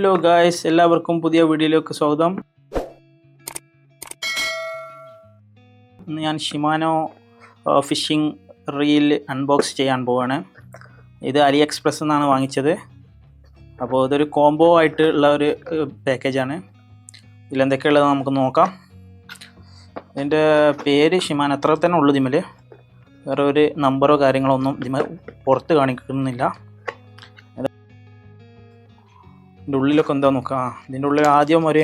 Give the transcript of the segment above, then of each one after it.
Hello guys, എല്ലാവർക്കും പുതിയ വീഡിയോയിലേക്ക് സ്വാഗതം. ഇന്ന് ഞാൻ ഷിമാനോ ഫിഷിംഗ് റീൽ അൺബോക്സ് ചെയ്യാൻ പോവാണ്. ഇത് അലി എക്സ്പ്രസ് എന്നാണ് വാങ്ങിച്ചത്. അപ്പോൾ ഇതൊരു കോംബോ ആയിട്ടുള്ള ഒരു പാക്കേജാണ്. ഇതിലെന്തൊക്കെയുള്ളത് നമുക്ക് നോക്കാം. ഇതിൻ്റെ പേര് ഷിമാനോ അത്ര തന്നെ ഉള്ളൂ. ഇതിമേൽ വേറെ ഒരു നമ്പറോ കാര്യങ്ങളോ ഒന്നും ഇതിമേൽ പുറത്ത് കാണിക്കുന്നില്ല. ഇതിൻ്റെ ഉള്ളിലൊക്കെ എന്താ നോക്കാം. ഇതിൻ്റെ ഉള്ളിൽ ആദ്യം ഒരു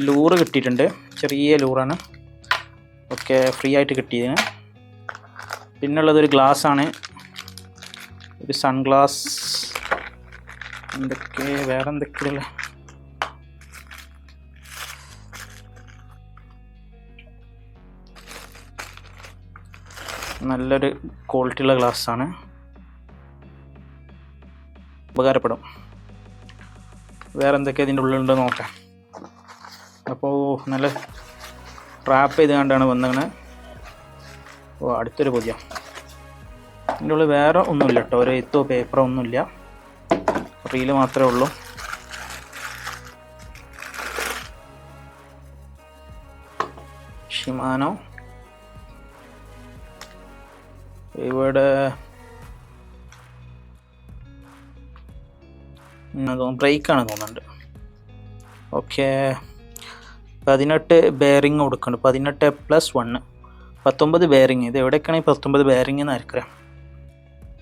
ലൂറ് കിട്ടിയിട്ടുണ്ട്. ചെറിയ ലൂറാണ്. ഒക്കെ ഫ്രീ ആയിട്ട് കിട്ടിയതിന്. പിന്നുള്ളതൊരു ഗ്ലാസ്സാണ്, ഒരു സൺഗ്ലാസ്. വേറെ എന്തൊക്കെയുള്ള നല്ലൊരു ക്വാളിറ്റിയുള്ള ഗ്ലാസ്സാണ്, ഉപകാരപ്പെടും. വേറെ എന്തൊക്കെയാണ് ഇതിൻ്റെ ഉള്ളിലുണ്ടോ നോക്കാം. അപ്പോൾ നല്ല റാപ്പ് ചെയ്ത് കണ്ടാണ് വന്നത്. ഓ, അടുത്തൊരു പൊതിയ. ഇതിൻ്റെ ഉള്ളിൽ വേറെ ഒന്നുമില്ല കേട്ടോ, ഒരു എഴുത്തോ പേപ്പറോ ഒന്നുമില്ല, റീല് മാത്രമേ ഉള്ളൂ. ഷിമാനോ ഇവിടെ ബ്രേക്കാണ് തോന്നുന്നുണ്ട്. ഓക്കെ, 18 ബെയറിങ് കൊടുക്കുന്നുണ്ട്. 18+1 19 ബെയറിങ്. ഇത് എവിടെയൊക്കെയാണ് ഈ 19 ബെയറിങ് എന്ന് ആയിരിക്കാം.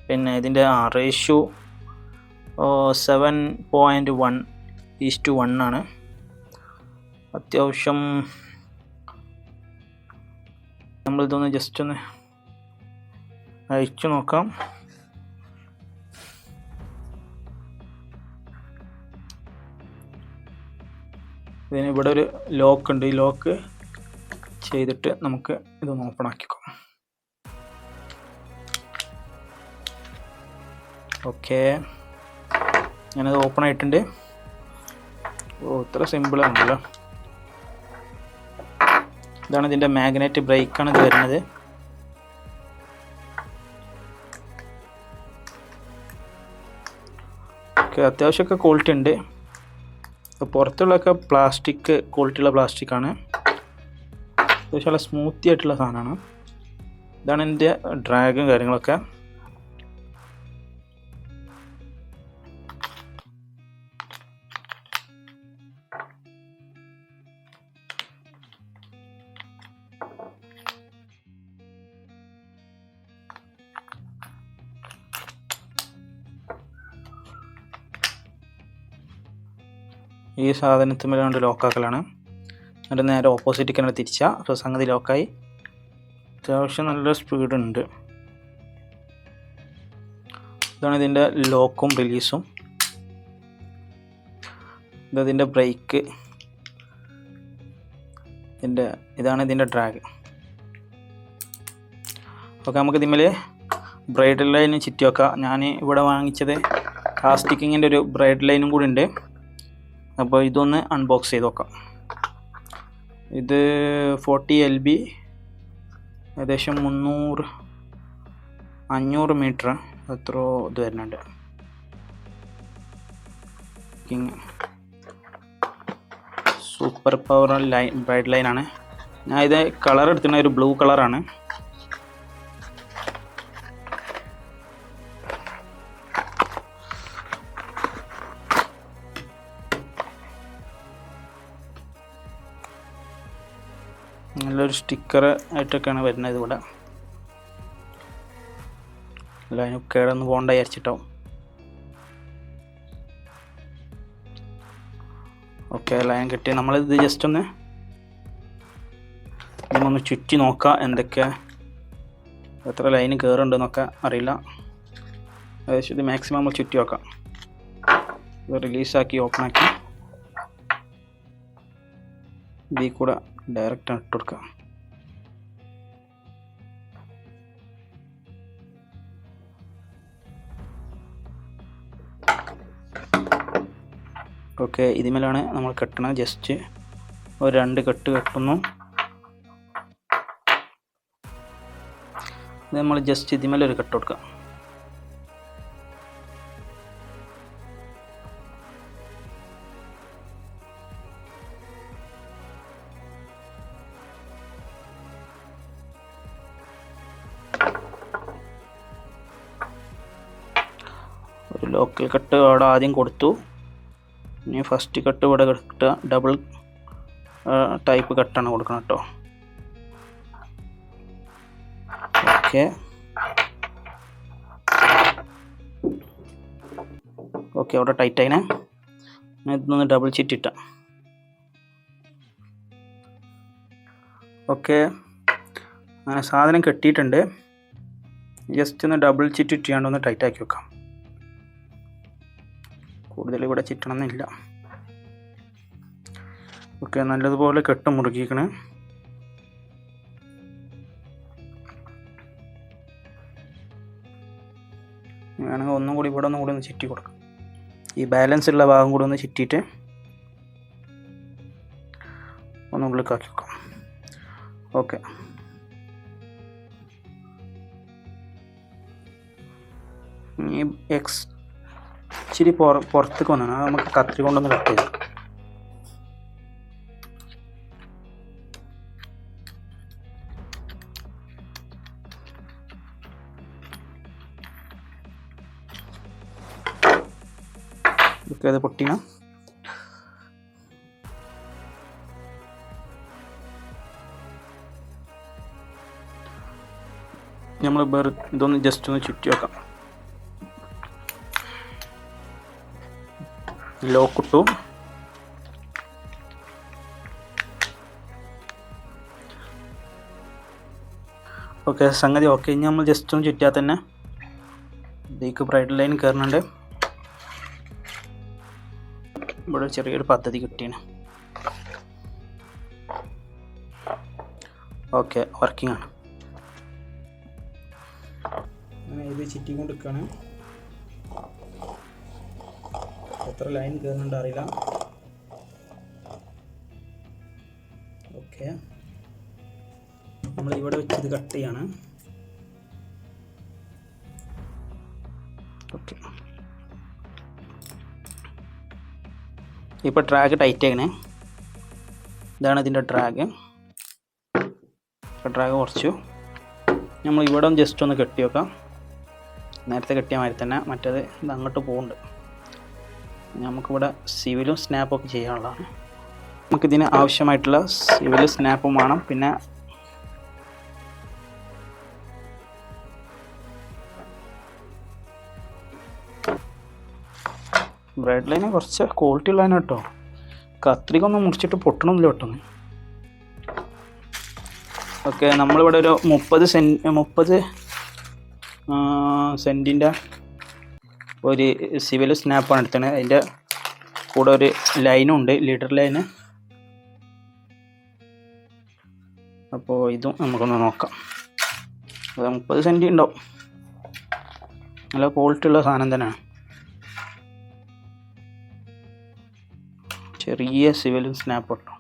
പിന്നെ ഇതിൻ്റെ റേഷ്യോ 7.1:1 ആണ്. അത്യാവശ്യം നമ്മളിതൊന്ന് ജസ്റ്റ് ഒന്ന് അയച്ചു നോക്കാം. ഇതിന് ഇവിടെ ഒരു ലോക്ക് ഉണ്ട്. ഈ ലോക്ക് ചെയ്തിട്ട് നമുക്ക് ഇതൊന്ന് ഓപ്പൺ ആക്കിക്കോ. ഓക്കെ, ഞാനത് ഓപ്പൺ ആയിട്ടുണ്ട്. ഓ, ഇത്ര സിമ്പിളാണല്ലോ. ഇതാണ് ഇതിൻ്റെ മാഗ്നറ്റ് ബ്രേക്കാണ് ഇത് വരുന്നത്. ഓക്കെ, അത്യാവശ്യമൊക്കെ ക്വാളിറ്റി ഉണ്ട്. പുറത്തുള്ളതൊക്കെ പ്ലാസ്റ്റിക് ക്വാളിറ്റിയുള്ള പ്ലാസ്റ്റിക്കാണ്. അത്യാവശ്യം നല്ല സ്മൂത്തി ആയിട്ടുള്ള സാധനമാണ്. ഇതാണ് എൻ്റെ ഡ്രാഗും കാര്യങ്ങളൊക്കെ. ഈ സാധനത്തിന്മേൽ കൊണ്ട് ലോക്കാക്കലാണ്. എന്നിട്ട് നേരെ ഓപ്പോസിറ്റ് തന്നെ തിരിച്ചാൽ അപ്പോൾ സംഗതി ലോക്കായി. അത്യാവശ്യം നല്ല സ്പീഡുണ്ട്. ഇതാണ് ഇതിൻ്റെ ലോക്കും റിലീസും. ഇതതിൻ്റെ ബ്രേക്ക്. ഇതാണ് ഇതിൻ്റെ ഡ്രാഗ്. ഓക്കെ, നമുക്ക് ഇതിന്മേൽ ബ്രൈഡ് ലൈൻ ചുറ്റി വെക്കാം. ഞാൻ ഇവിടെ വാങ്ങിച്ചത് കാസ്റ്റിക്കിങ്ങിൻ്റെ ഒരു ബ്രൈഡ് ലൈനും കൂടി ഉണ്ട്. അപ്പോൾ ഇതൊന്ന് അൺബോക്സ് ചെയ്ത് നോക്കാം. ഇത് 40 LB, ഏകദേശം 500 മീറ്റർ എത്ര ഇത് വരുന്നുണ്ട്. സൂപ്പർ പവർ ലൈൻ, ബ്രൈഡ് ലൈനാണ്. ഞാൻ ഇത് കളർ എടുത്തിട്ടുള്ള ഒരു ബ്ലൂ കളറാണ്. നല്ലൊരു സ്റ്റിക്കർ ആയിട്ടൊക്കെയാണ് വരുന്നത്. ഇവിടെ ലൈൻ കേടൊന്ന് പോകണ്ട വിചാരിച്ചിട്ടോ. ഓക്കെ, ലൈൻ കിട്ടി. നമ്മളിത് ജസ്റ്റ് ഒന്ന് ചുറ്റി നോക്കാം. എന്തൊക്കെ എത്ര ലൈൻ കയറുന്നുണ്ടെന്നൊക്കെ അറിയില്ല. ഏകദേശം ഇത് മാക്സിമം നമ്മൾ ചുറ്റി നോക്കാം. ഇത് റിലീസാക്കി ഓപ്പണാക്കി ഇതിൽ കൂടെ ഡയറക്റ്റ് ഇട്ട് കൊടുക്കുക. ഓക്കെ, ഇതിന്മേലാണ് നമ്മൾ കെട്ടണത്. ജസ്റ്റ് ഒരു 2 കെട്ട് കെട്ടുന്നു. ഇത് നമ്മൾ ജസ്റ്റ് ഇതിന്മേലൊരു കെട്ട് കൊടുക്കുക. ലോക്കൽ കട്ട് അവിടെ ആദ്യം കൊടുത്തു. ഇനി ഫസ്റ്റ് കട്ട് ഇവിടെ കിട്ടുക. ഡബിൾ ടൈപ്പ് കട്ടാണ് കൊടുക്കണം കേട്ടോ. ഓക്കെ ഓക്കെ അവിടെ ടൈറ്റ് ആയിനെ. ഇതൊന്ന് ഡബിൾ ചിറ്റിട്ട. ഓക്കെ അങ്ങനെ സാധനം കെട്ടിയിട്ടുണ്ട്. ജസ്റ്റ് ഒന്ന് ഡബിൾ ചിറ്റ് ഇട്ടാണ്ട് ഒന്ന് ടൈറ്റ് ആക്കി വെക്കാം. കൂടുതൽ ഇവിടെ ചിറ്റണമെന്നില്ല. ഓക്കെ നല്ലതുപോലെ കെട്ട് മുറുകിക്കണേ. വേണമെങ്കിൽ ഒന്നും കൂടി ഇവിടെ ഒന്നും കൂടി ഒന്ന് ചിറ്റി കൊടുക്കാം. ഈ ബാലൻസ് ഉള്ള ഭാഗം കൂടി ഒന്ന് ചിറ്റിയിട്ട് ഒന്ന് ഉള്ളിലേക്കാക്കി വെക്കാം. ഓക്കെ ഈ ഇച്ചിരി പുറത്തേക്ക് വന്നാണ്. അത് നമുക്ക് കത്രി കൊണ്ടൊന്ന് കട്ട് ചെയ്തു. ഓക്കെ അത് പൊട്ടിക്കണം. നമ്മൾ ഇതൊന്ന് ജസ്റ്റ് ഒന്ന് ചുറ്റി വെക്കാം. ലോക്ക് ഇട്ടു. ഓക്കെ സംഗതി ഓക്കെ. ഇനി നമ്മൾ ജസ്റ്റ് ഒന്ന് ചുറ്റിയാൽ തന്നെ ഇതിലേക്ക് ബ്രൈഡ് ലൈൻ കയറുന്നുണ്ട്. ഇവിടെ ചെറിയൊരു പദ്ധതി കിട്ടിയാണ്. ഓക്കെ വർക്കിംഗ് ആണ്. അങ്ങനെ ഇത് ചുറ്റിക്കൊണ്ടിരിക്കുകയാണ്. എത്ര ലൈൻ കയറുന്നുണ്ട് അറിയില്ല. ഓക്കെ നമ്മൾ ഇവിടെ വെച്ച് ഇത് കട്ട് ചെയ്യാണ്. ഓക്കെ ഇപ്പോൾ ഡ്രാഗ് ടൈറ്റ് ആക്കണേ. ഇതാണ് ഇതിൻ്റെ ഡ്രാഗ്. ഡ്രാഗ് കുറച്ചു. നമ്മൾ ഇവിടെ ജസ്റ്റ് ഒന്ന് കെട്ടി വെക്കാം. നേരത്തെ കെട്ടിയ മാതിരി തന്നെ. മറ്റേത് ഇത് അങ്ങോട്ട് പോകുന്നുണ്ട്. നമുക്കിവിടെ സിവിലും സ്നാപ്പൊക്കെ ചെയ്യാനുള്ളതാണ്. നമുക്കിതിന് ആവശ്യമായിട്ടുള്ള സിവിലും സ്നാപ്പും വേണം. പിന്നെ ബ്രൈഡ് ലൈന് കുറച്ച് ക്വാളിറ്റി ഉള്ളതിന് കേട്ടോ. കത്രികൊന്നും മുറിച്ചിട്ട് പൊട്ടണമെന്നില്ല പെട്ടെന്ന്. ഓക്കെ നമ്മളിവിടെ ഒരു 30 സെൻറ്റിൻ്റെ ഒരു സിവിൽ സ്നാപ്പാണ് എടുത്തത്. അതിൻ്റെ കൂടെ ഒരു ലൈനും ഉണ്ട്, ലീഡർ ലൈന്. അപ്പോൾ ഇതും നമുക്കൊന്ന് നോക്കാം. അത് 30 സെൻറ്റി ഉണ്ടാവും. നല്ല ക്വാളിറ്റി ഉള്ള സാധനം തന്നെയാണ്. ചെറിയ സിവിലും സ്നാപ്പ് കേട്ടോ.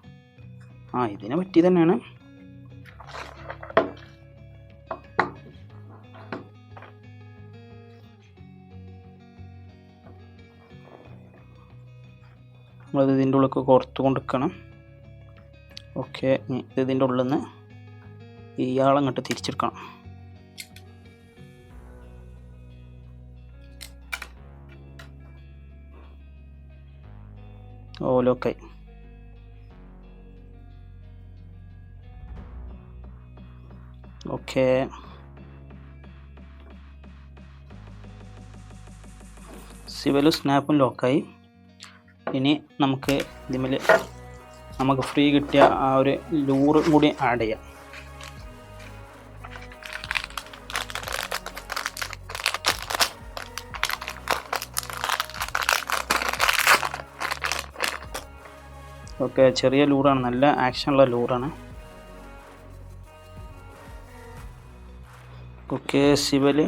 ഇതിനെ പറ്റി തന്നെയാണ്. നമ്മളത് ഇതിൻ്റെ ഉള്ളിൽ പുറത്ത് കൊണ്ടുവയ്ക്കണം. ഓക്കെ ഇതിൻ്റെ ഉള്ളിൽ നിന്ന് ഇയാളങ്ങോട്ട് തിരിച്ചെടുക്കണം. ലോക്കായി. ഓക്കെ സിവിലും സ്നാപ്പും ലോക്കായി. ഇനി നമുക്ക് ഇതിൽ നമുക്ക് ഫ്രീ കിട്ടിയ ആ ഒരു ലൂറ് കൂടി ആഡ് ചെയ്യാം. ഓക്കെ ചെറിയ ലൂറാണ്, നല്ല ആക്ഷനുള്ള ലൂറാണ്. ഓക്കെ സിവല്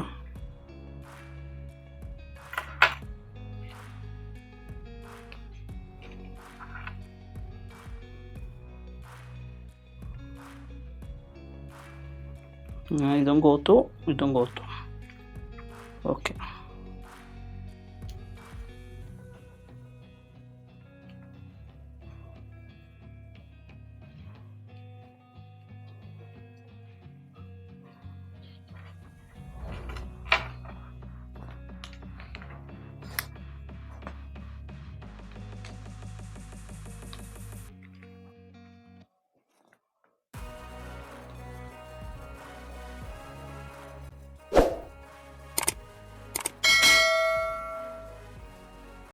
ഇതും കോത്തു, ഇതും കോത്തു. ഓക്കെ